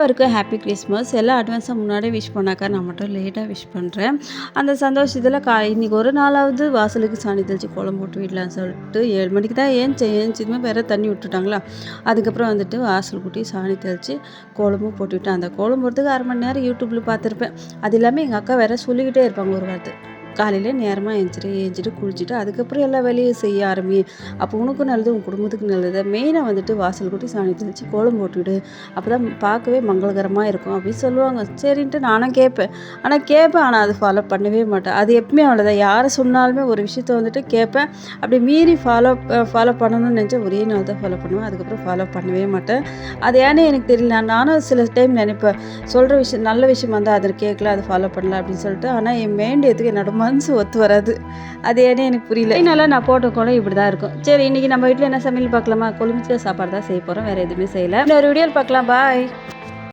வரைக்கும் happy Christmas. எல்லாம் அட்வான்ஸாக முன்னாடியே விஷ் பண்ணாக்கா, நான் மட்டும் லேட்டாக விஷ் பண்ணுறேன். அந்த சந்தோஷத்தில் இன்றைக்கி ஒரு நாளாவது வாசலுக்கு சாணி தெளித்து கோலம் போட்டு விடலான்னு சொல்லிட்டு 7 மணிக்கு தான் ஏஞ்சிதுமே வேறு தண்ணி விட்டுட்டாங்களா. அதுக்கப்புறம் வந்துட்டு வாசல் கூட்டி சாணி தெளித்து கோலமும் போட்டுவிட்டேன். அந்த கோலம் போடுறதுக்கு 1/2 மணி நேரம் யூடியூப்பில் பார்த்துருப்பேன். அது இல்லாமல் எங்கள் அக்கா வேறு சொல்லிக்கிட்டே இருப்பாங்க ஒரு வார்த்தை, காலையில் நேரமாக ஏஞ்சிட்டு குளிச்சுட்டு அதுக்கப்புறம் எல்லா வேலையும் செய்ய ஆரம்பி. அப்போ உனக்கும் நல்லது, உன் குடும்பத்துக்கு நல்லது. மெயினாக வந்துட்டு வாசல் கூட்டி சாணி தெளித்து கோலம் போட்டுவிடு, அப்போ தான் பார்க்கவே மங்களகரமாக இருக்கும் அப்படின்னு சொல்லுவாங்க. சரின்ட்டு நானும் கேட்பேன். ஆனால் அதை ஃபாலோ பண்ணவே மாட்டேன். அது எப்பவுமே அவ்வளோதான். யாரை சொன்னாலுமே ஒரு விஷயத்த வந்துட்டு கேட்பேன். அப்படி மீறி ஃபாலோ பண்ணணும்னு நினச்சா ஒரே நாள் தான் ஃபாலோ பண்ணுவேன். அதுக்கப்புறம் ஃபாலோ பண்ணவே மாட்டேன். அது ஏன்னே எனக்கு தெரியல. நானும் சில டைம் நினைப்பேன், சொல்கிற விஷயம் நல்ல விஷயம் வந்தால் அதை கேட்கல, அதை ஃபாலோ பண்ணல அப்படின்னு சொல்லிட்டு. ஆனால் என் வேண்டியதுக்கு என்னோட மனசு ஒத்து வராது. அது ஏன்னே எனக்கு புரியல. அதனால நான் போட்ட கோலம் இப்படி தான் இருக்கும். சரி, இன்றைக்கி நம்ம வீட்டில் என்ன சமையல் பார்க்கலாமா? கொழுமிச்ச சாப்பாடு தான் செய்ய போகிறோம், வேறு எதுவுமே செய்யலை. இன்னொரு வீடியோவில் பார்க்கலாம். பாய்.